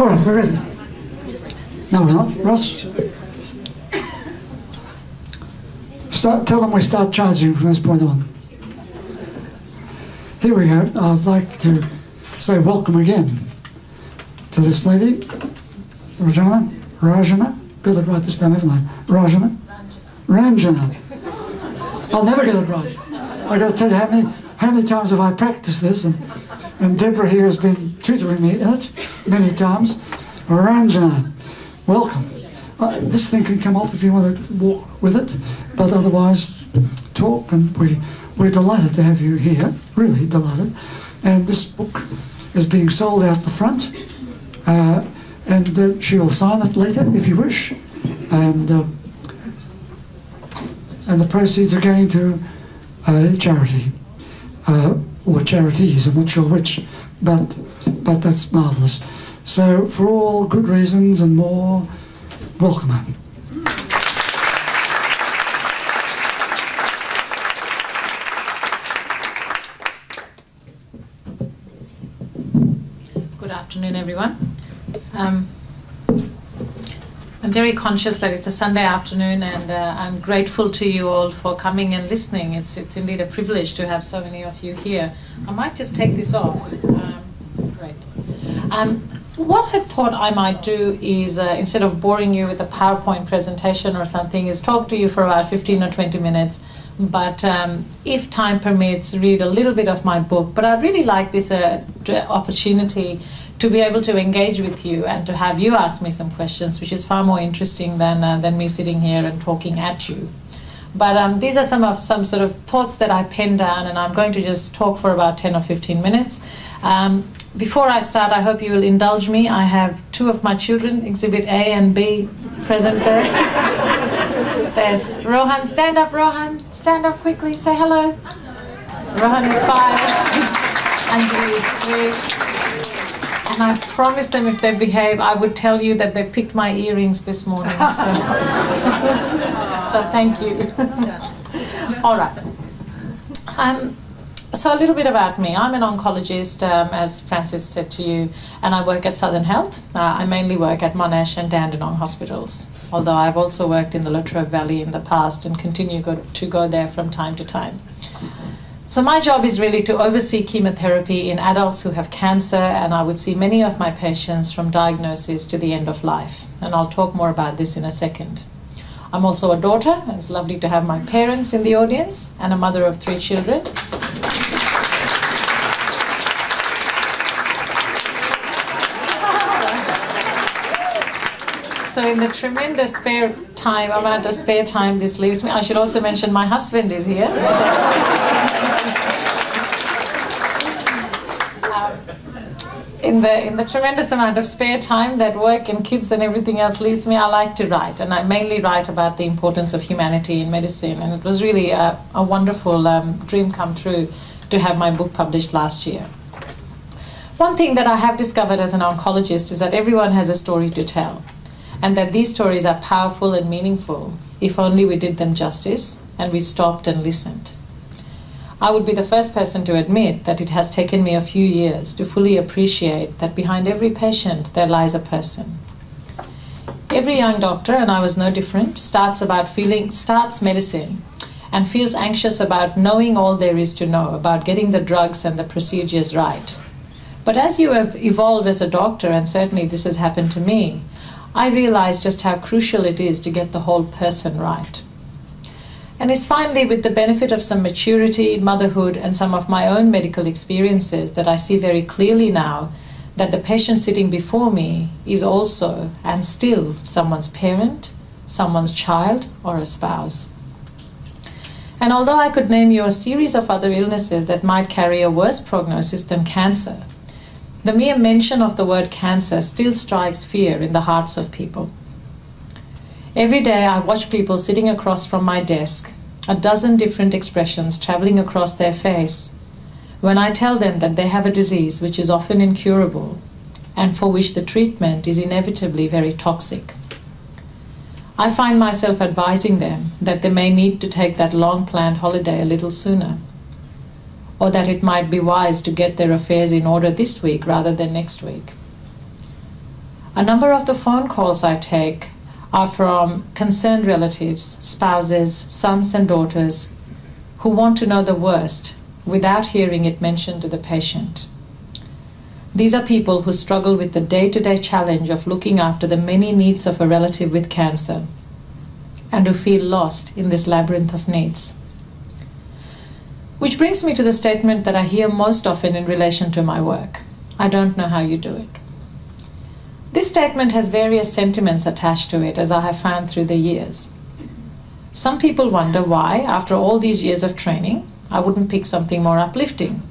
All right, we're ready. No, we're not. Ross? Tell them we start charging from this point on. Here we go. I'd like to say welcome again to this lady, Ranjana. Got it right this time, haven't I? Ranjana. I'll never get it right. I got to tell you how many times have I practiced this, and Deborah here has been tutoring me in it many times. Ranjana, welcome. This thing can come off if you want to walk with it, but otherwise talk, and we're delighted to have you here, really delighted. And this book is being sold out the front, and she will sign it later if you wish, and the proceeds are going to charity, or charities, I'm not sure which, but that's marvellous. So for all good reasons and more, welcome her. Good afternoon, everyone. I'm very conscious that it's a Sunday afternoon, and I'm grateful to you all for coming and listening. It's indeed a privilege to have so many of you here. I might just take this off. Great. What I thought I might do is, instead of boring you with a PowerPoint presentation or something, is talk to you for about 15 or 20 minutes. But if time permits, read a little bit of my book. But I'd really like this opportunity to be able to engage with you and to have you ask me some questions, which is far more interesting than me sitting here and talking at you. But these are some sort of thoughts that I penned down, and I'm going to just talk for about 10 or 15 minutes. Before I start, I hope you will indulge me. I have two of my children, Exhibit A and B, present there. There's Rohan. Stand up, Rohan. Stand up quickly. Say hello. Rohan is 5. Anjali is 3. And I promised them if they behave, I would tell you that they picked my earrings this morning. So thank you. All right. So a little bit about me. I'm an oncologist, as Francis said to you, and I work at Southern Health. I mainly work at Monash and Dandenong hospitals, although I've also worked in the Latrobe Valley in the past and continue to go there from time to time. So my job is really to oversee chemotherapy in adults who have cancer, and I would see many of my patients from diagnosis to the end of life. And I'll talk more about this in a second. I'm also a daughter, and it's lovely to have my parents in the audience, and a mother of 3 children. So in the tremendous amount of spare time this leaves me, I should also mention my husband is here. In the tremendous amount of spare time that work and kids and everything else leaves me, I like to write, and I mainly write about the importance of humanity in medicine, and it was really a wonderful dream come true to have my book published last year. One thing that I have discovered as an oncologist is that everyone has a story to tell, and that these stories are powerful and meaningful if only we did them justice and we stopped and listened. I would be the first person to admit that it has taken me a few years to fully appreciate that behind every patient there lies a person. Every young doctor, and I was no different, starts medicine and feels anxious about knowing all there is to know, about getting the drugs and the procedures right. But as you have evolved as a doctor, and certainly this has happened to me, I realized just how crucial it is to get the whole person right. And it's finally with the benefit of some maturity, motherhood, and some of my own medical experiences that I see very clearly now that the patient sitting before me is also and still someone's parent, someone's child, or a spouse. And although I could name you a series of other illnesses that might carry a worse prognosis than cancer, the mere mention of the word cancer still strikes fear in the hearts of people. Every day I watch people sitting across from my desk, a dozen different expressions traveling across their face, when I tell them that they have a disease which is often incurable and for which the treatment is inevitably very toxic. I find myself advising them that they may need to take that long-planned holiday a little sooner, or that it might be wise to get their affairs in order this week rather than next week. A number of the phone calls I take are from concerned relatives, spouses, sons and daughters who want to know the worst without hearing it mentioned to the patient. These are people who struggle with the day-to-day challenge of looking after the many needs of a relative with cancer and who feel lost in this labyrinth of needs. Which brings me to the statement that I hear most often in relation to my work. I don't know how you do it. This statement has various sentiments attached to it, as I have found through the years. Some people wonder why, after all these years of training, I wouldn't pick something more uplifting,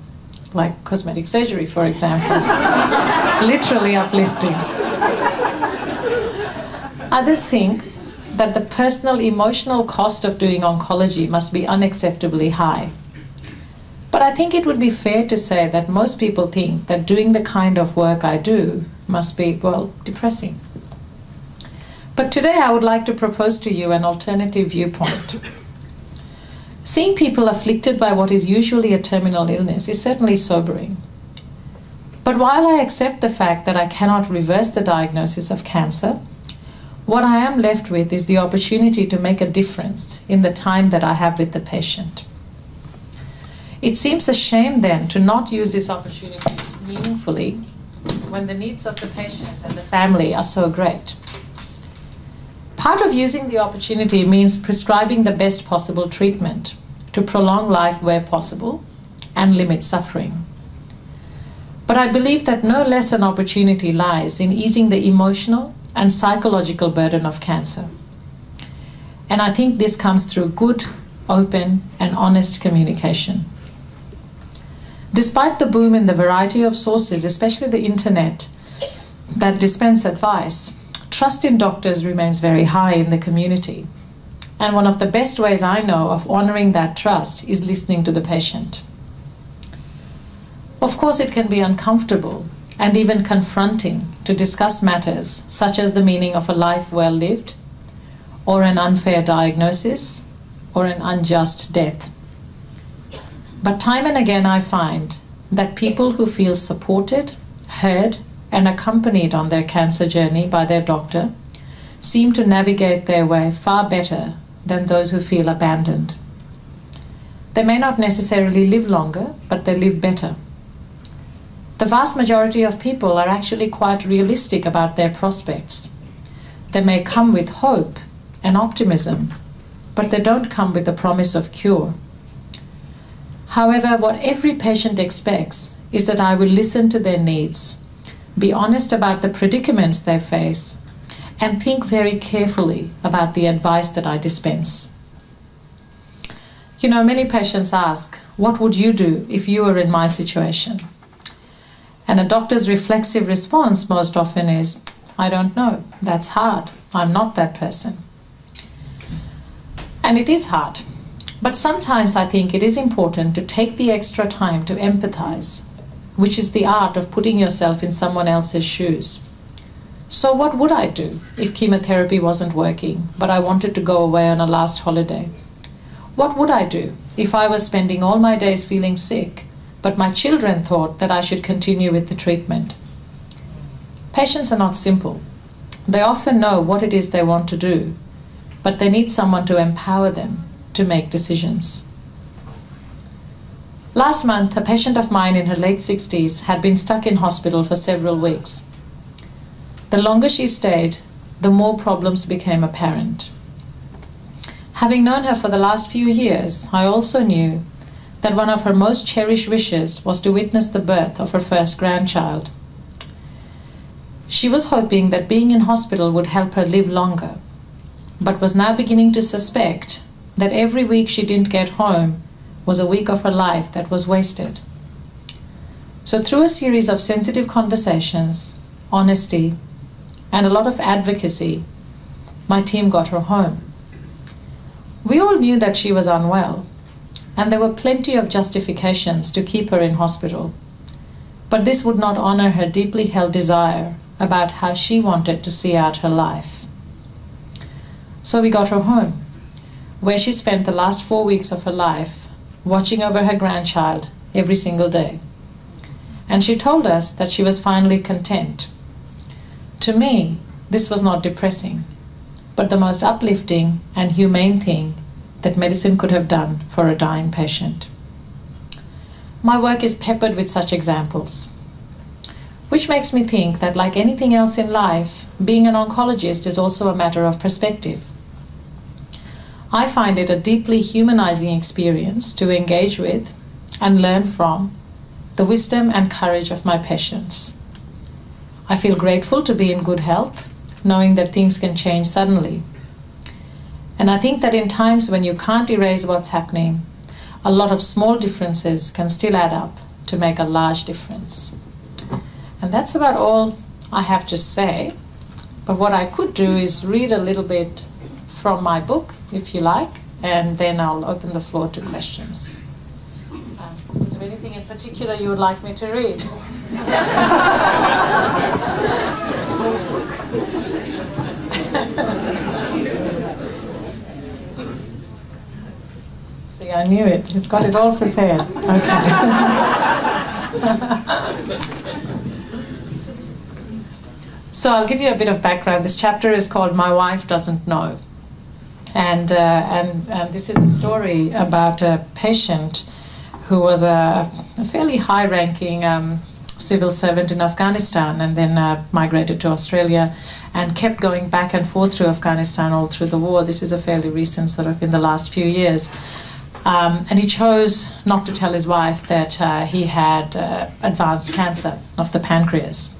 like cosmetic surgery, for example. Literally uplifting. Others think that the personal emotional cost of doing oncology must be unacceptably high. But I think it would be fair to say that most people think that doing the kind of work I do must be, well, depressing. But today I would like to propose to you an alternative viewpoint. Seeing people afflicted by what is usually a terminal illness is certainly sobering. But while I accept the fact that I cannot reverse the diagnosis of cancer, what I am left with is the opportunity to make a difference in the time that I have with the patient. It seems a shame then to not use this opportunity meaningfully when the needs of the patient and the family are so great. Part of using the opportunity means prescribing the best possible treatment to prolong life where possible and limit suffering. But I believe that no less an opportunity lies in easing the emotional and psychological burden of cancer. And I think this comes through good, open, and honest communication. Despite the boom in the variety of sources, especially the internet, that dispense advice, trust in doctors remains very high in the community. And one of the best ways I know of honoring that trust is listening to the patient. Of course, it can be uncomfortable and even confronting to discuss matters such as the meaning of a life well lived, or an unfair diagnosis, or an unjust death. But time and again I find that people who feel supported, heard, and accompanied on their cancer journey by their doctor seem to navigate their way far better than those who feel abandoned. They may not necessarily live longer, but they live better. The vast majority of people are actually quite realistic about their prospects. They may come with hope and optimism, but they don't come with the promise of cure. However, what every patient expects is that I will listen to their needs, be honest about the predicaments they face, and think very carefully about the advice that I dispense. You know, many patients ask, what would you do if you were in my situation? And a doctor's reflexive response most often is, I don't know, that's hard, I'm not that person. And it is hard. But sometimes I think it is important to take the extra time to empathize, which is the art of putting yourself in someone else's shoes. So what would I do if chemotherapy wasn't working, but I wanted to go away on a last holiday? What would I do if I was spending all my days feeling sick, but my children thought that I should continue with the treatment? Patients are not simple. They often know what it is they want to do, but they need someone to empower them to make decisions. Last month, a patient of mine in her late 60s had been stuck in hospital for several weeks. The longer she stayed, the more problems became apparent. Having known her for the last few years, I also knew that one of her most cherished wishes was to witness the birth of her first grandchild. She was hoping that being in hospital would help her live longer, but was now beginning to suspect that every week she didn't get home was a week of her life that was wasted. So through a series of sensitive conversations, honesty, and a lot of advocacy, my team got her home. We all knew that she was unwell, and there were plenty of justifications to keep her in hospital. But this would not honor her deeply held desire about how she wanted to see out her life. So we got her home, where she spent the last 4 weeks of her life watching over her grandchild every single day. And she told us that she was finally content To me, this was not depressing, but the most uplifting and humane thing that medicine could have done for a dying patient. My work is peppered with such examples, which makes me think that, like anything else in life, being an oncologist is also a matter of perspective. I find it a deeply humanizing experience to engage with and learn from the wisdom and courage of my patients. I feel grateful to be in good health, knowing that things can change suddenly. And I think that in times when you can't erase what's happening, a lot of small differences can still add up to make a large difference. And that's about all I have to say. But what I could do is read a little bit from my book, if you like, and then I'll open the floor to questions. Was there anything in particular you would like me to read? See, I knew it. He's got it all prepared. Okay. So I'll give you a bit of background. This chapter is called My Wife Doesn't Know. And this is a story about a patient who was a fairly high-ranking civil servant in Afghanistan, and then migrated to Australia and kept going back and forth through Afghanistan all through the war. This is a fairly recent, sort of in the last few years. And he chose not to tell his wife that he had advanced cancer of the pancreas.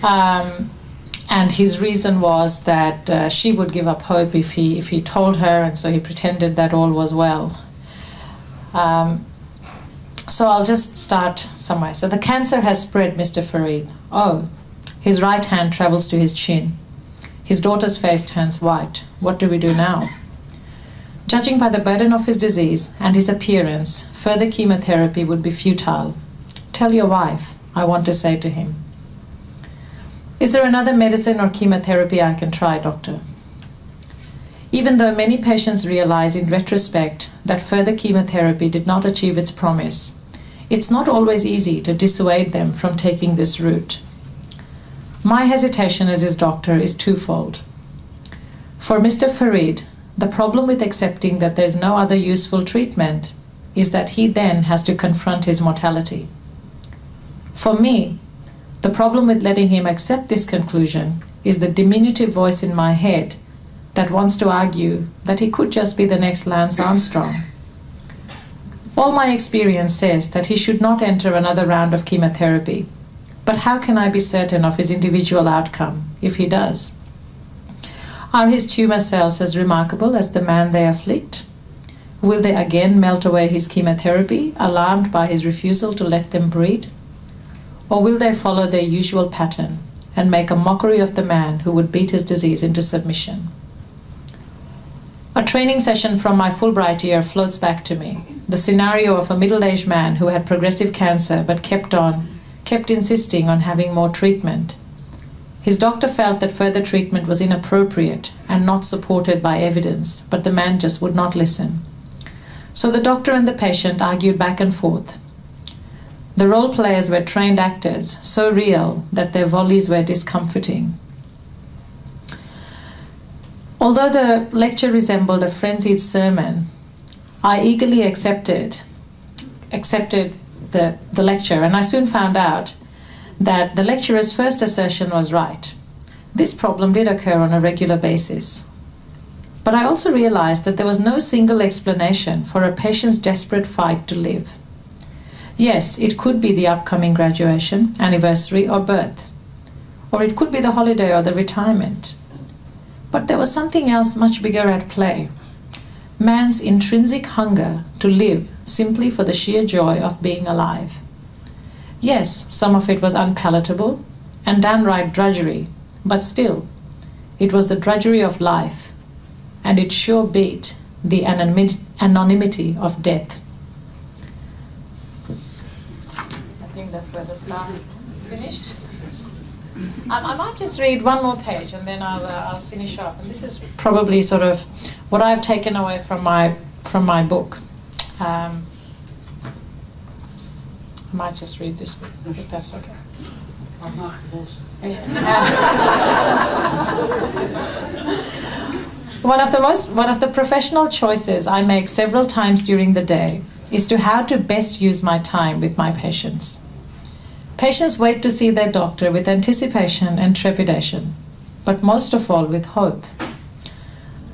And his reason was that she would give up hope if he told her, and so he pretended that all was well. So I'll just start somewhere. So the cancer has spread, Mr. Farid. Oh, his right hand travels to his chin. His daughter's face turns white. What do we do now? Judging by the burden of his disease and his appearance, further chemotherapy would be futile. Tell your wife, I want to say to him. Is there another medicine or chemotherapy I can try, doctor? Even though many patients realize in retrospect that further chemotherapy did not achieve its promise, it's not always easy to dissuade them from taking this route. My hesitation as his doctor is twofold. For Mr. Farid, the problem with accepting that there's no other useful treatment is that he then has to confront his mortality. For me, the problem with letting him accept this conclusion is the diminutive voice in my head that wants to argue that he could just be the next Lance Armstrong. All my experience says that he should not enter another round of chemotherapy, but how can I be certain of his individual outcome if he does? Are his tumor cells as remarkable as the man they afflict? Will they again melt away his chemotherapy, alarmed by his refusal to let them breed? Or will they follow their usual pattern and make a mockery of the man who would beat his disease into submission? A training session from my Fulbright year floats back to me. The scenario of a middle-aged man who had progressive cancer but kept insisting on having more treatment. His doctor felt that further treatment was inappropriate and not supported by evidence, but the man just would not listen. So the doctor and the patient argued back and forth. The role players were trained actors, so real that their volleys were discomforting. Although the lecture resembled a frenzied sermon, I eagerly accepted the lecture, and I soon found out that the lecturer's first assertion was right. This problem did occur on a regular basis. But I also realized that there was no single explanation for a patient's desperate fight to live. Yes, it could be the upcoming graduation, anniversary, or birth. Or it could be the holiday or the retirement. But there was something else much bigger at play. Man's intrinsic hunger to live simply for the sheer joy of being alive. Yes, some of it was unpalatable and downright drudgery, but still, it was the drudgery of life, and it sure beat the anonymity of death. I think that's where this last finished. I might just read one more page and then I'll finish off. And this is probably sort of what I've taken away from my book. I might just read this bit, if that's okay. By Mark Divorce. Yes. One of the professional choices I make several times during the day is to how to best use my time with my patients. Patients wait to see their doctor with anticipation and trepidation, but most of all with hope.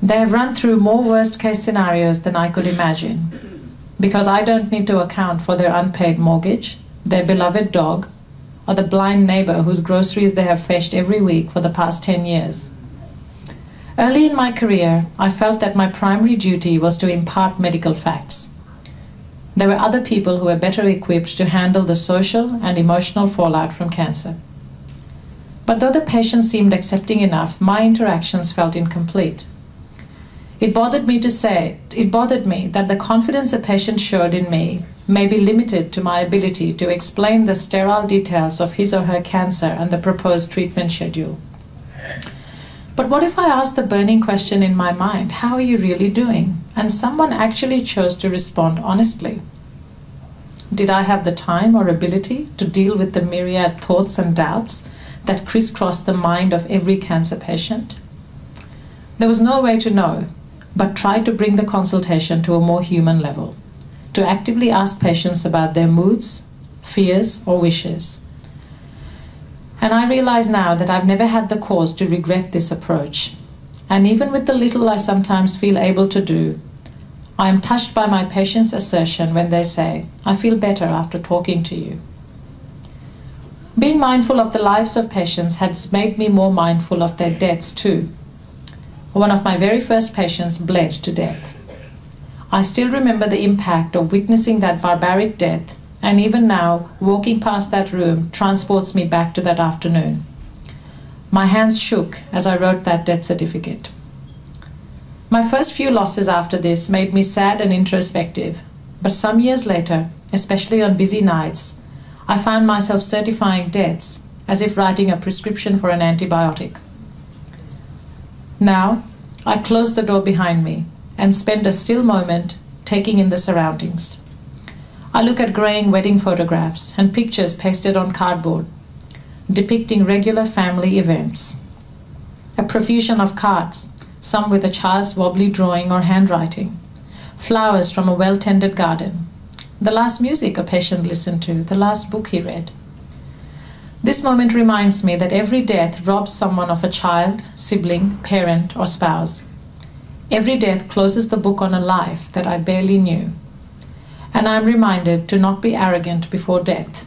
They have run through more worst-case scenarios than I could imagine, because I don't need to account for their unpaid mortgage, their beloved dog, or the blind neighbor whose groceries they have fetched every week for the past 10 years. Early in my career, I felt that my primary duty was to impart medical facts. There were other people who were better equipped to handle the social and emotional fallout from cancer. But though the patients seemed accepting enough, my interactions felt incomplete. It bothered me that the confidence a patient showed in me may be limited to my ability to explain the sterile details of his or her cancer and the proposed treatment schedule. But what if I asked the burning question in my mind, how are you really doing? And someone actually chose to respond honestly. Did I have the time or ability to deal with the myriad thoughts and doubts that crisscross the mind of every cancer patient? There was no way to know, but try to bring the consultation to a more human level, to actively ask patients about their moods, fears, or wishes. And I realize now that I've never had the cause to regret this approach. And even with the little I sometimes feel able to do, I am touched by my patients' assertion when they say, "I feel better after talking to you." Being mindful of the lives of patients has made me more mindful of their deaths too. One of my very first patients bled to death. I still remember the impact of witnessing that barbaric death, and even now, walking past that room transports me back to that afternoon. My hands shook as I wrote that death certificate. My first few losses after this made me sad and introspective, but some years later, especially on busy nights, I found myself certifying deaths as if writing a prescription for an antibiotic. Now, I close the door behind me and spend a still moment taking in the surroundings. I look at graying wedding photographs and pictures pasted on cardboard, depicting regular family events. A profusion of cards, some with a child's wobbly drawing or handwriting, flowers from a well-tended garden, the last music a patient listened to, the last book he read. This moment reminds me that every death robs someone of a child, sibling, parent, or spouse. Every death closes the book on a life that I barely knew. And I am reminded to not be arrogant before death.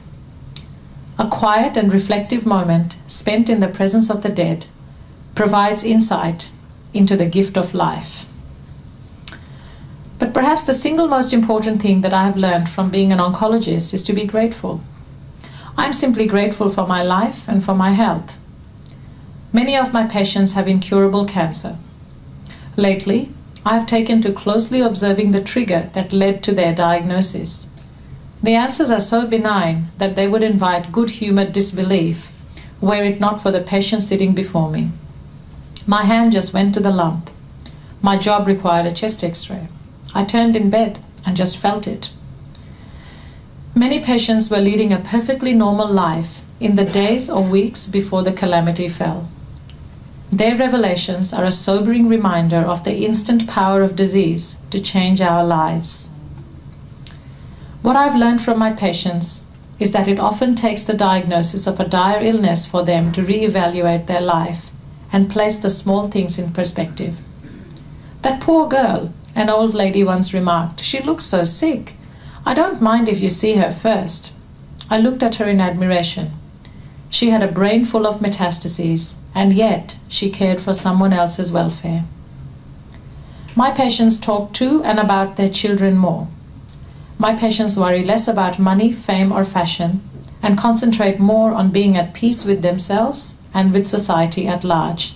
A quiet and reflective moment spent in the presence of the dead provides insight into the gift of life. But perhaps the single most important thing that I have learned from being an oncologist is to be grateful. I'm simply grateful for my life and for my health. Many of my patients have incurable cancer. Lately, I have taken to closely observing the trigger that led to their diagnosis. The answers are so benign that they would invite good-humored disbelief were it not for the patient sitting before me. My hand just went to the lump. My job required a chest X-ray. I turned in bed and just felt it. Many patients were leading a perfectly normal life in the days or weeks before the calamity fell. Their revelations are a sobering reminder of the instant power of disease to change our lives. What I've learned from my patients is that it often takes the diagnosis of a dire illness for them to reevaluate their life and place the small things in perspective. "That poor girl," an old lady once remarked, "she looks so sick. I don't mind if you see her first." I looked at her in admiration. She had a brain full of metastases, and yet she cared for someone else's welfare. My patients talk to and about their children more. My patients worry less about money, fame, or fashion, and concentrate more on being at peace with themselves and with society at large.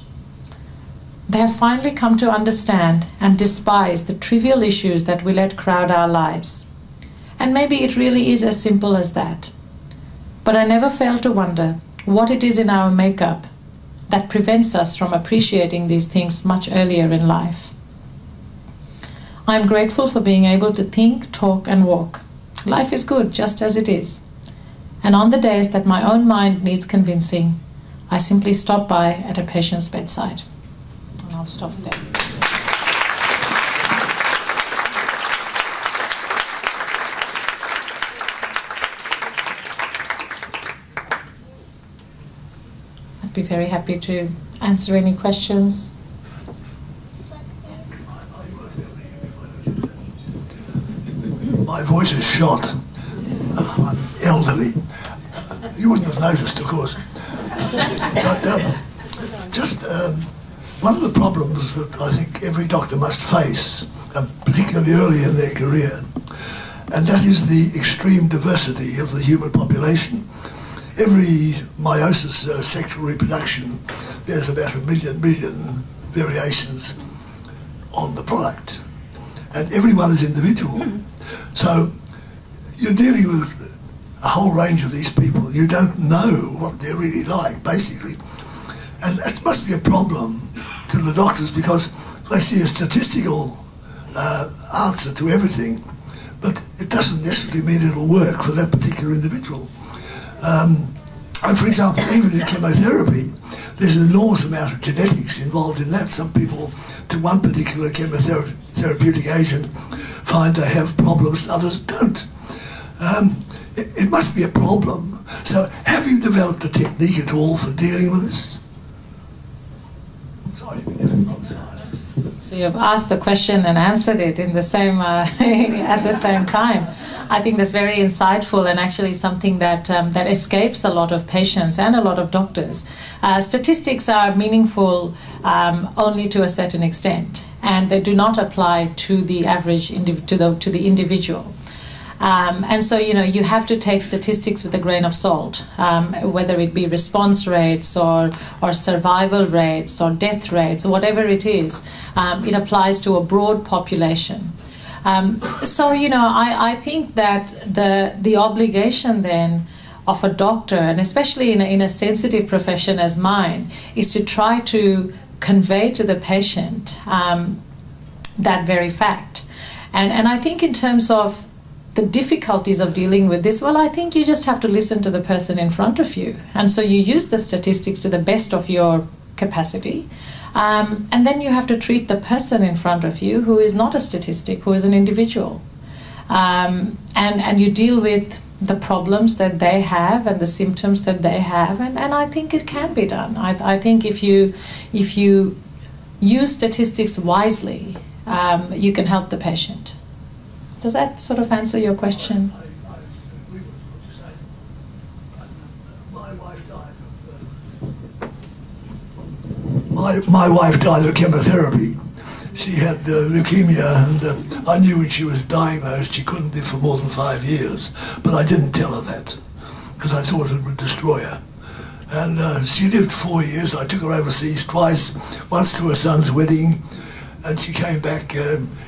They have finally come to understand and despise the trivial issues that we let crowd our lives. And maybe it really is as simple as that. But I never fail to wonder what it is in our makeup that prevents us from appreciating these things much earlier in life. I am grateful for being able to think, talk, and walk. Life is good just as it is. And on the days that my own mind needs convincing, I simply stop by at a patient's bedside. And I'll stop there. I'd be very happy to answer any questions. My voice is shot. I'm elderly. You wouldn't have noticed, of course. But one of the problems that I think every doctor must face, particularly early in their career, and that is the extreme diversity of the human population. Every meiosis, sexual reproduction, there's about 1 million variations on the product. And everyone is individual. So you're dealing with a whole range of these people. You don't know what they're really like, basically. And that must be a problem to the doctors, because they see a statistical answer to everything, but it doesn't necessarily mean it'll work for that particular individual. And for example, even in chemotherapy, there's an enormous amount of genetics involved in that. Some people, to one particular chemotherapeutic agent, find they have problems and others don't. It must be a problem. So have you developed a technique at all for dealing with this? Sorry to be difficult. So you've asked the question and answered it in the same at the same time. I think that's very insightful, and actually something that that escapes a lot of patients and a lot of doctors. Statistics are meaningful only to a certain extent, and they do not apply to the average to the individual. And so, you know, you have to take statistics with a grain of salt, whether it be response rates or survival rates or death rates, whatever it is. It applies to a broad population. So, you know, I think that the obligation then of a doctor, and especially in a sensitive profession as mine, is to try to convey to the patient that very fact. And I think in terms of the difficulties of dealing with this, well, I think you just have to listen to the person in front of you. And so you use the statistics to the best of your capacity. And then you have to treat the person in front of you who is not a statistic, who is an individual. And you deal with the problems that they have and the symptoms that they have. And I think it can be done. I think if you use statistics wisely, you can help the patient. Does that sort of answer your question? I agree with what you're saying. My wife died of chemotherapy. She had leukemia, and I knew when she was diagnosed she couldn't live for more than 5 years, but I didn't tell her that because I thought it would destroy her. And she lived 4 years. I took her overseas twice, once to her son's wedding, and she came back.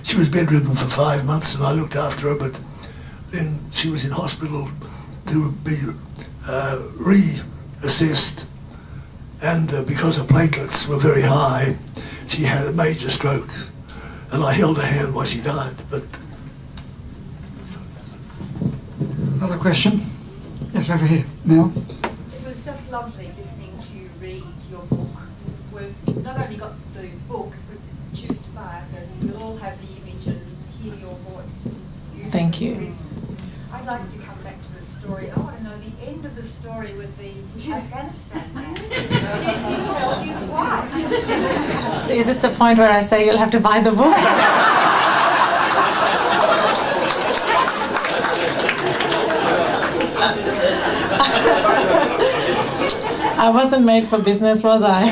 She was bedridden for 5 months, and I looked after her, but then she was in hospital to be reassessed, and because her platelets were very high, she had a major stroke, and I held her hand while she died. But another question? Yes, over here, Mel. It was just lovely listening to you read your book. We've not only got the book, but choose to buy it, but you'll all have the image and hear your voice. It's beautiful. Thank you. I'd like to come back to the story. I want to know the end of the story with the Afghanistan man. Did he tell his wife? So is this the point where I say you'll have to buy the book? I wasn't made for business, was I?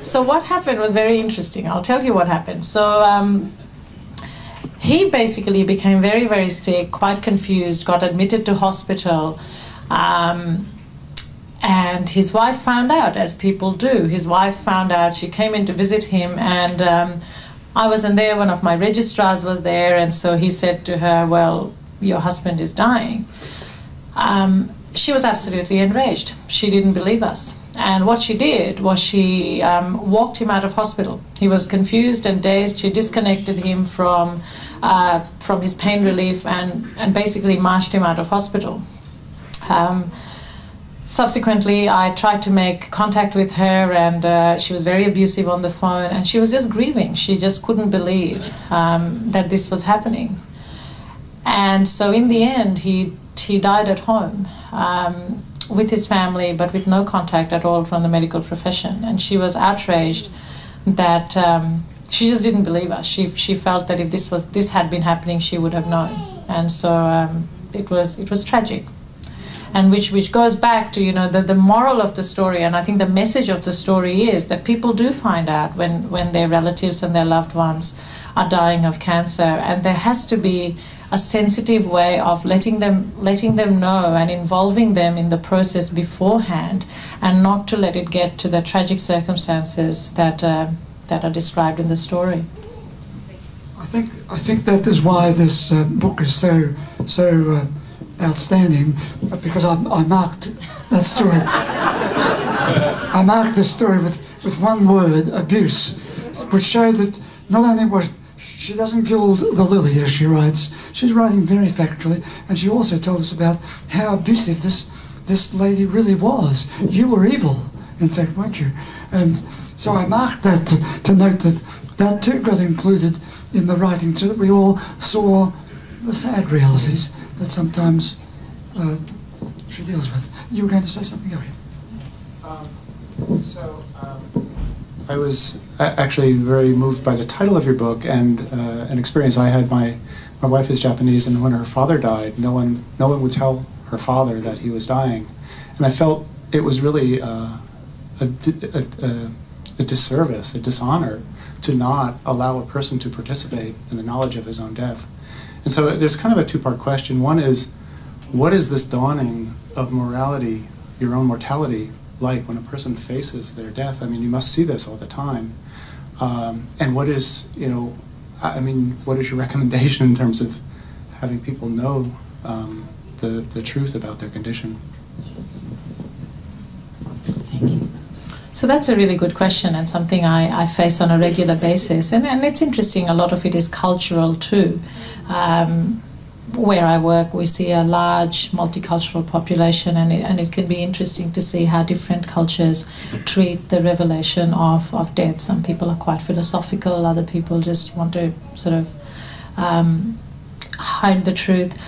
So what happened was very interesting. I'll tell you what happened. So he basically became very, very sick, quite confused, got admitted to hospital, and his wife found out, as people do. His wife found out, she came in to visit him, and I wasn't there, one of my registrars was there, and so he said to her, well, your husband is dying. She was absolutely enraged. She didn't believe us. And what she did was she walked him out of hospital. He was confused and dazed. She disconnected him from his pain relief and basically marched him out of hospital. Subsequently, I tried to make contact with her, and she was very abusive on the phone, and she was just grieving. She just couldn't believe that this was happening. And so in the end, he died at home with his family, but with no contact at all from the medical profession. And she was outraged that she just didn't believe us. She felt that if this had been happening, she would have known. And so it was tragic. And which goes back to, you know, the moral of the story, and I think the message of the story is that people do find out when their relatives and their loved ones are dying of cancer, and there has to be a sensitive way of letting them know and involving them in the process beforehand, and not to let it get to the tragic circumstances that are described in the story. I think that is why this book is so outstanding, because I marked that story. I marked this story with one word, abuse, which showed that not only was she doesn't gild the lily, as she writes, she's writing very factually, and she also told us about how abusive this lady really was. You were evil, in fact, weren't you? And so I marked that to note that too got included in the writing, so that we all saw the sad realities that sometimes she deals with. You were going to say something, go ahead. I was actually very moved by the title of your book and an experience I had. My wife is Japanese, and when her father died, no one would tell her father that he was dying, and I felt it was really a disservice, a dishonor, to not allow a person to participate in the knowledge of his own death. And so there's kind of a two-part question. One is, what is this dawning of morality, your own mortality, like when a person faces their death? I mean, you must see this all the time. And what is, you know, I mean, what is your recommendation in terms of having people know the truth about their condition? Thank you. So that's a really good question, and something I face on a regular basis. And it's interesting, a lot of it is cultural too. Where I work, we see a large multicultural population, and it can be interesting to see how different cultures treat the revelation of death. Some people are quite philosophical, other people just want to sort of hide the truth.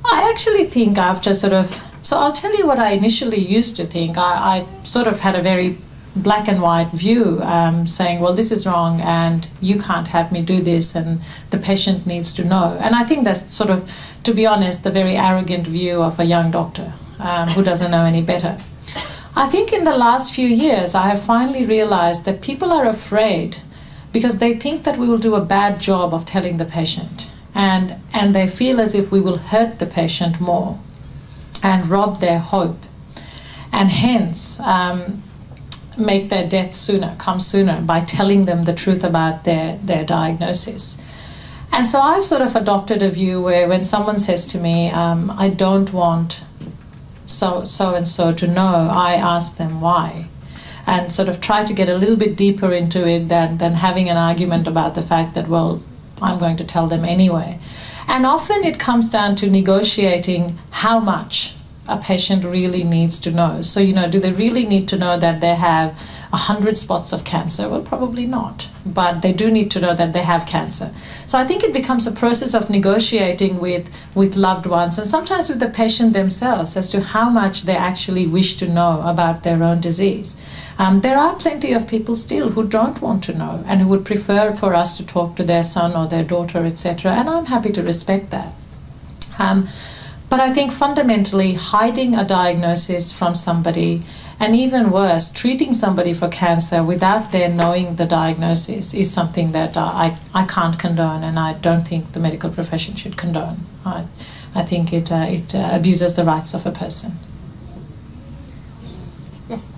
I actually think after so I'll tell you what I initially used to think. I sort of had a very black and white view, saying, well, this is wrong and you can't have me do this and the patient needs to know. And I think that's sort of, to be honest, the very arrogant view of a young doctor who doesn't know any better. I think in the last few years I have finally realized that people are afraid because they think that we will do a bad job of telling the patient, and they feel as if we will hurt the patient more and rob their hope, and hence make their death come sooner by telling them the truth about their diagnosis. And so I've sort of adopted a view where when someone says to me, I don't want so-and-so to know, I ask them why, and sort of try to get a little bit deeper into it than having an argument about the fact that, well, I'm going to tell them anyway. And often it comes down to negotiating how much a patient really needs to know. So, you know, do they really need to know that they have 100 spots of cancer? Well, probably not. But they do need to know that they have cancer. So I think it becomes a process of negotiating with loved ones, and sometimes with the patient themselves, as to how much they actually wish to know about their own disease. There are plenty of people still who don't want to know and who would prefer for us to talk to their son or their daughter, etc. And I'm happy to respect that. But I think fundamentally hiding a diagnosis from somebody, and even worse, treating somebody for cancer without their knowing the diagnosis, is something that I can't condone, and I don't think the medical profession should condone. I think it abuses the rights of a person. Yes?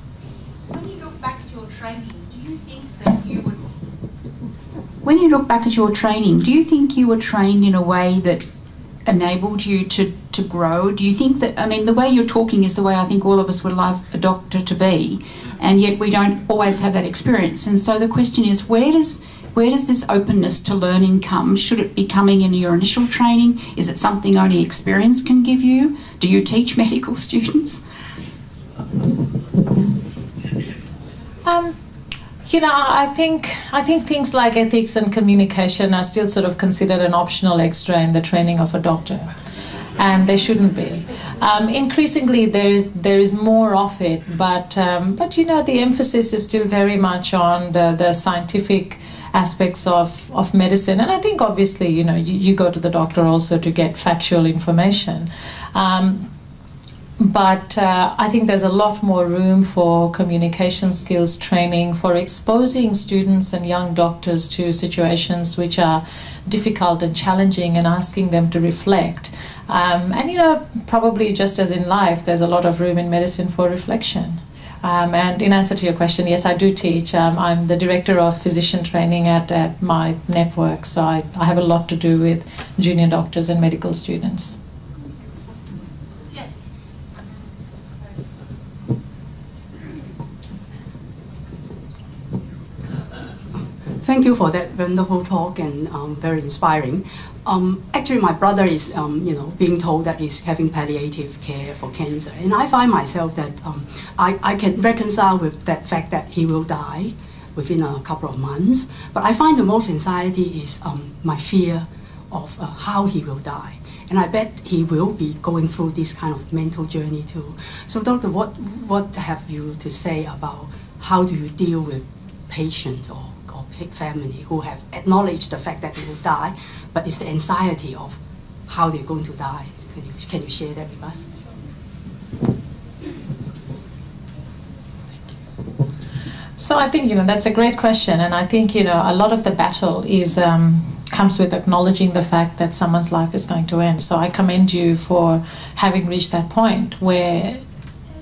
When you look back at your training, do you think that you would... When you look back at your training, do you think you were trained in a way that enabled you to grow? Do you think that, I mean, the way you're talking is the way I think all of us would love a doctor to be, and yet we don't always have that experience. And so the question is, where does this openness to learning come? Should it be coming in your initial training? Is it something only experience can give you? Do you teach medical students? You know, I think things like ethics and communication are still sort of considered an optional extra in the training of a doctor, and they shouldn't be. Increasingly, there is more of it, but you know, the emphasis is still very much on the scientific aspects of medicine. And I think obviously, you know, you go to the doctor also to get factual information. But I think there's a lot more room for communication skills training, for exposing students and young doctors to situations which are difficult and challenging, and asking them to reflect. And you know, probably just as in life, there's a lot of room in medicine for reflection. And in answer to your question, yes, I do teach. I'm the director of physician training at my network, so I have a lot to do with junior doctors and medical students. Thank you for that wonderful talk, and very inspiring. Actually, my brother is, you know, being told that he's having palliative care for cancer, and I find myself that I can reconcile with that fact that he will die within a couple of months. But I find the most anxiety is my fear of how he will die, and I bet he will be going through this kind of mental journey too. So, doctor, what have you to say about how do you deal with patients or family who have acknowledged the fact that they will die, but it's the anxiety of how they're going to die? Can you share that with us? So I think, you know, that's a great question, and I think, you know, a lot of the battle is comes with acknowledging the fact that someone's life is going to end. So I commend you for having reached that point where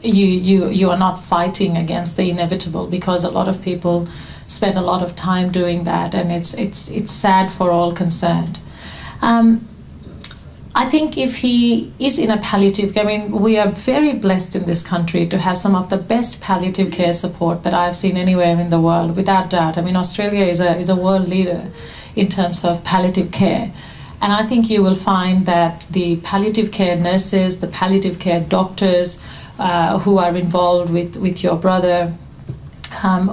you are not fighting against the inevitable, because a lot of people spend a lot of time doing that, and it's sad for all concerned. I think if he is in a palliative care, I mean, we are very blessed in this country to have some of the best palliative care support that I've seen anywhere in the world, without doubt. I mean, Australia is a world leader in terms of palliative care. And I think you will find that the palliative care nurses, the palliative care doctors who are involved with your brother,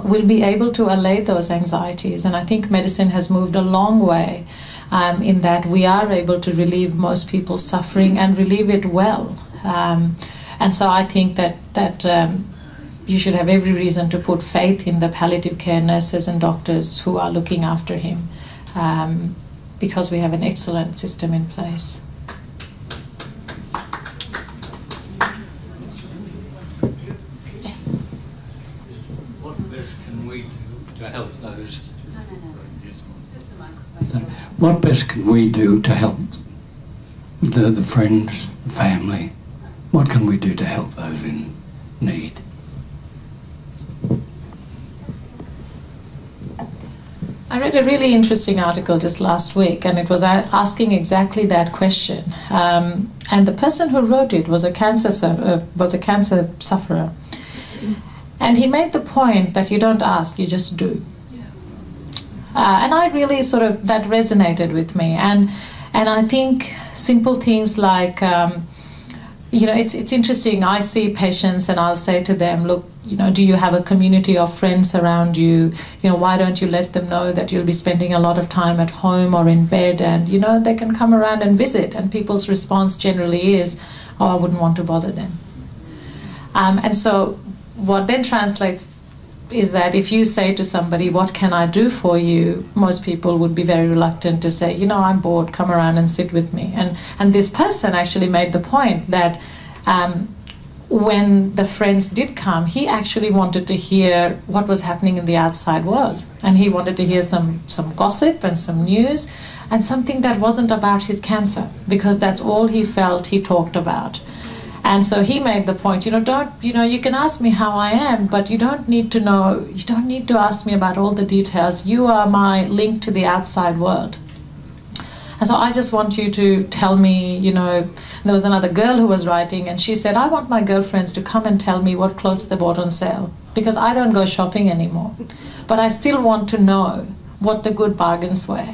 will be able to allay those anxieties. And I think medicine has moved a long way in that we are able to relieve most people's suffering and relieve it well. And so I think that you should have every reason to put faith in the palliative care nurses and doctors who are looking after him, because we have an excellent system in place. To help those. What best can we do to help the friends, the family? What can we do to help those in need? I read a really interesting article just last week, and it was asking exactly that question. And the person who wrote it was a cancer sufferer. And he made the point that you don't ask, you just do. And I really that resonated with me. And I think simple things like, you know, it's interesting. I see patients and I'll say to them, look, you know, do you have a community of friends around you? You know, why don't you let them know that you'll be spending a lot of time at home or in bed, and, you know, they can come around and visit. And people's response generally is, oh, I wouldn't want to bother them. And so what then translates is that if you say to somebody, what can I do for you? Most people would be very reluctant to say, you know, I'm bored, come around and sit with me. And this person actually made the point that when the friends did come, he actually wanted to hear what was happening in the outside world. And he wanted to hear some gossip and some news, and something that wasn't about his cancer, because that's all he felt he talked about. And so he made the point, you know, you can ask me how I am, but you don't need to ask me about all the details. You are my link to the outside world. And so I just want you to tell me, you know, there was another girl who was writing, and she said, I want my girlfriends to come and tell me what clothes they bought on sale, because I don't go shopping anymore. But I still want to know what the good bargains were.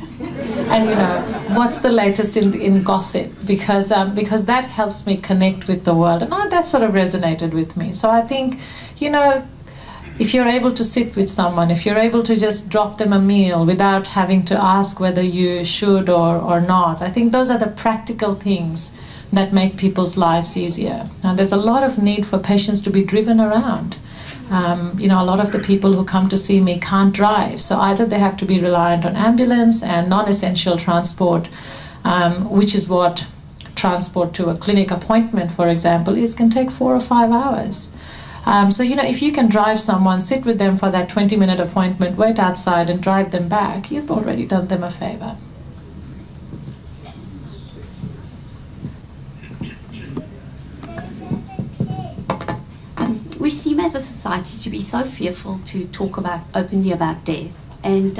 And, you know, what's the latest in gossip, because that helps me connect with the world. And that sort of resonated with me. So I think, you know, if you're able to sit with someone, if you're able to just drop them a meal without having to ask whether you should or not, I think those are the practical things that make people's lives easier. And there's a lot of need for patients to be driven around. You know, a lot of the people who come to see me can't drive, so either they have to be reliant on ambulance and non-essential transport, which is what transport to a clinic appointment, for example, can take 4 or 5 hours. So, you know, if you can drive someone, sit with them for that 20-minute appointment, wait outside and drive them back, you've already done them a favor. We seem as a society to be so fearful to talk openly about death. And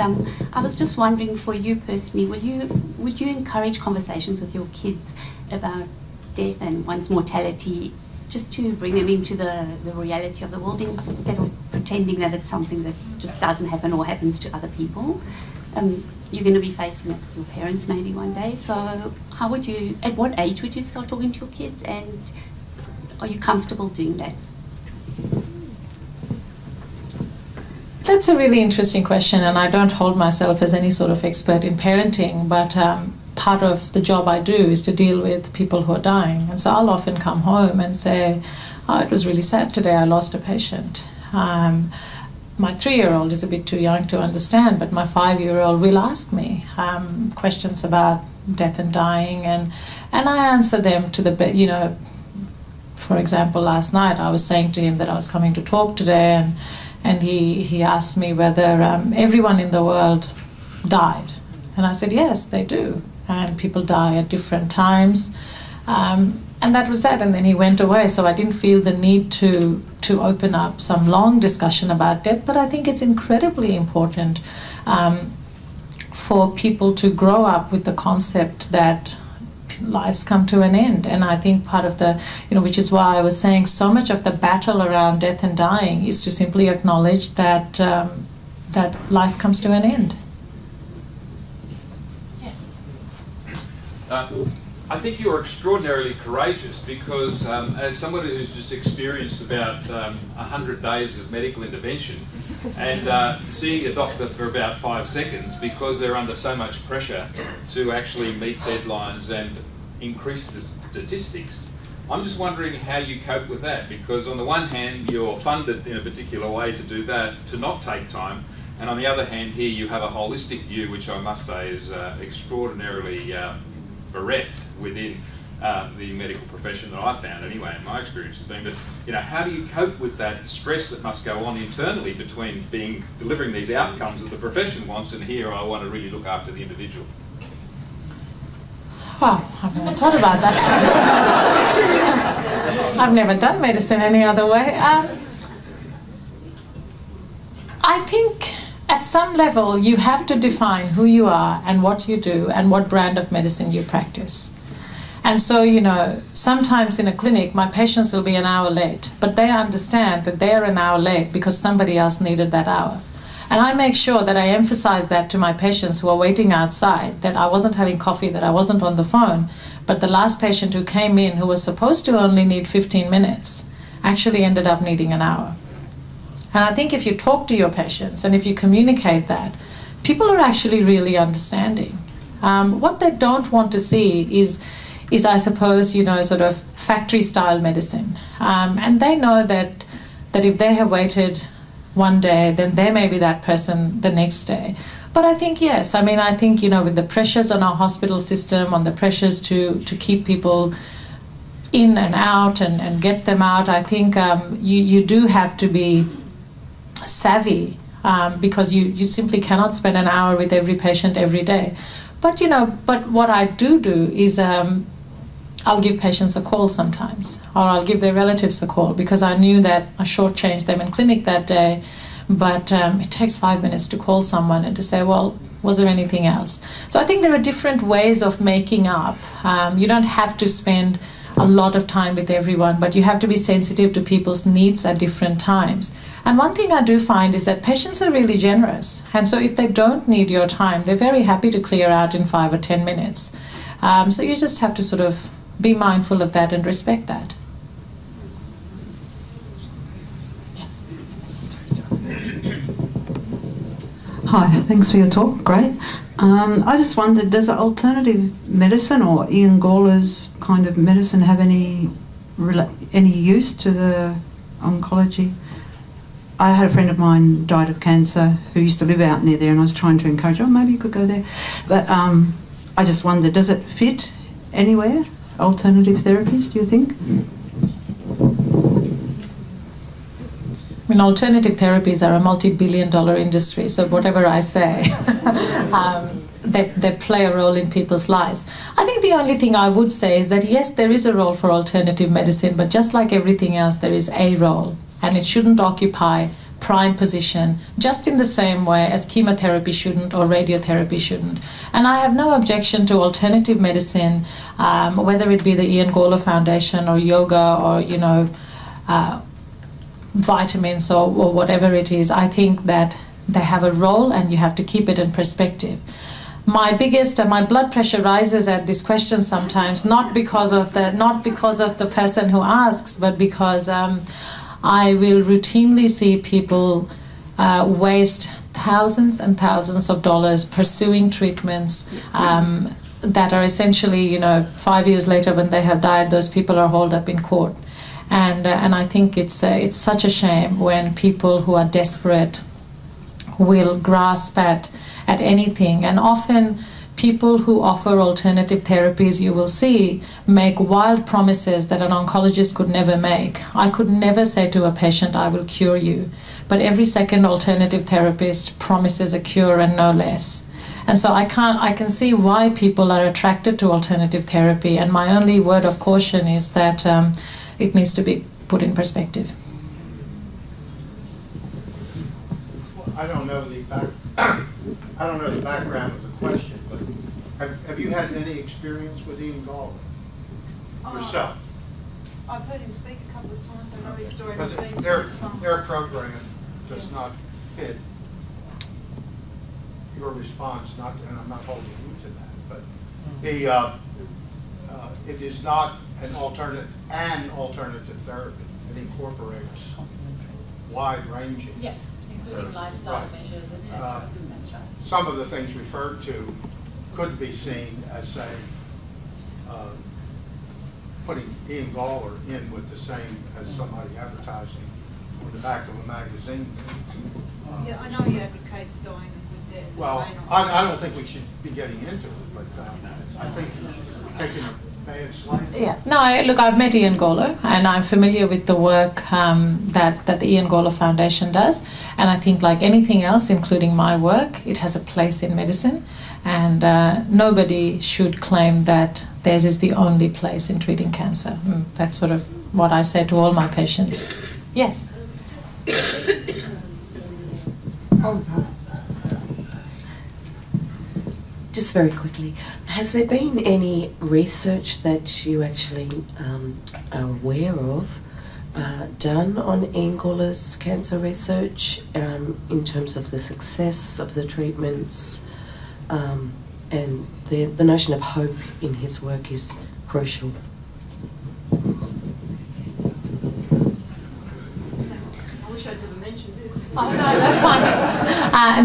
I was just wondering, for you personally, would you encourage conversations with your kids about death and one's mortality, just to bring them into the reality of the world, instead of pretending that it's something that just doesn't happen or happens to other people? You're going to be facing that with your parents maybe one day. So how would you, at what age would you start talking to your kids, and are you comfortable doing that? That's a really interesting question, and I don't hold myself as any sort of expert in parenting, but part of the job I do is to deal with people who are dying. And so I'll often come home and say, oh, it was really sad today, I lost a patient. My 3-year-old is a bit too young to understand, but my 5-year-old will ask me questions about death and dying, and I answer them to the best. You know, for example, last night I was saying to him that I was coming to talk today, and he asked me whether everyone in the world died. And I said, yes, they do. And people die at different times. And that was that. And then he went away. So I didn't feel the need to open up some long discussion about death. But I think it's incredibly important for people to grow up with the concept that lives come to an end. And I think part of the, you know, which is why I was saying so much of the battle around death and dying is to simply acknowledge that that life comes to an end. Yes. I think you're extraordinarily courageous, because as somebody who's just experienced about 100 days of medical intervention and seeing a doctor for about 5 seconds because they're under so much pressure to actually meet deadlines and increase the statistics, I'm just wondering how you cope with that, because on the one hand you're funded in a particular way to do that, to not take time, and on the other hand here you have a holistic view, which I must say is extraordinarily bereft within the medical profession that I've found anyway, in my experience has been. But, you know, how do you cope with that stress that must go on internally between delivering these outcomes that the profession wants, and here I want to really look after the individual? Wow, I've never thought about that. I've never done medicine any other way. I think at some level you have to define who you are and what you do and what brand of medicine you practice. And so, you know, sometimes in a clinic my patients will be an hour late, but they understand that they're an hour late because somebody else needed that hour. And I make sure that I emphasize that to my patients who are waiting outside, that I wasn't having coffee, that I wasn't on the phone, but the last patient who came in, who was supposed to only need 15 minutes, actually ended up needing an hour. And I think if you talk to your patients and if you communicate that, people are actually really understanding. What they don't want to see is I suppose, you know, sort of factory-style medicine. And they know that if they have waited one day, then there may be that person the next day. But I think, yes, I mean, I think, you know, with the pressures on our hospital system, on the pressures to keep people in and out and get them out, I think you do have to be savvy, because you simply cannot spend an hour with every patient every day. But, you know, but what I do is I'll give patients a call sometimes, or I'll give their relatives a call, because I knew that I shortchanged them in clinic that day. But it takes 5 minutes to call someone and to say, well, Was there anything else? So I think there are different ways of making up. You don't have to spend a lot of time with everyone, but you have to be sensitive to people's needs at different times. And one thing I do find is that patients are really generous. And so if they don't need your time, they're very happy to clear out in 5 or 10 minutes. So you just have to sort of be mindful of that and respect that. Yes. Hi, thanks for your talk. Great. I just wondered, does alternative medicine or Ian Gawler's kind of medicine have any use to the oncology? I had a friend of mine died of cancer who used to live out near there, and I was trying to encourage her, oh, maybe you could go there. But I just wondered, does it fit anywhere, alternative therapies, do you think? I mean, alternative therapies are a multi-billion-dollar industry, so whatever I say, they play a role in people's lives. I think the only thing I would say is that, yes, there is a role for alternative medicine, but just like everything else, there is a role, and it shouldn't occupy prime position just in the same way as chemotherapy shouldn't or radiotherapy shouldn't. And I have no objection to alternative medicine, whether it be the Ian Gawler Foundation or yoga or, you know, vitamins or whatever it is. I think that they have a role and you have to keep it in perspective. My blood pressure rises at this question sometimes, not because of the person who asks, but because I will routinely see people waste thousands and thousands of dollars pursuing treatments that are essentially, you know, 5 years later when they have died, those people are hauled up in court. And I think it's such a shame when people who are desperate will grasp at anything. And often people who offer alternative therapies, you will see, make wild promises that an oncologist could never make. I could never say to a patient, I will cure you. But every second alternative therapist promises a cure and no less. And so I can see why people are attracted to alternative therapy. And my only word of caution is that it needs to be put in perspective. Well, I don't know the background of the question, but have you had any experience with Ian Gawler yourself? I've heard him speak a couple of times. I know his story. But their program does not fit your response. And I'm not holding you to that, but it is not an alternative therapy. It incorporates wide-ranging. Yes, including lifestyle measures, etc. That's right. Some of the things referred to could be seen as, say, putting Ian Gawler in with the same as somebody advertising on the back of a magazine. Yeah, I know he advocates dying with death. Well, I don't think we should be getting into it, but I think taking a bad slant. Yeah, no, look, I've met Ian Gawler and I'm familiar with the work that the Ian Gawler Foundation does. And I think like anything else, including my work, it has a place in medicine. And nobody should claim that theirs is the only place in treating cancer. That's sort of what I say to all my patients. Yes? Just very quickly, has there been any research that you actually are aware of done on Ian Gawler's cancer research in terms of the success of the treatments? And the notion of hope in his work is crucial. I wish I'd never mentioned this. Oh, no, that's fine.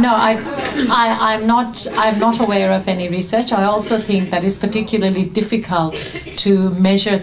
No, I'm not aware of any research. I also think that it's particularly difficult to measure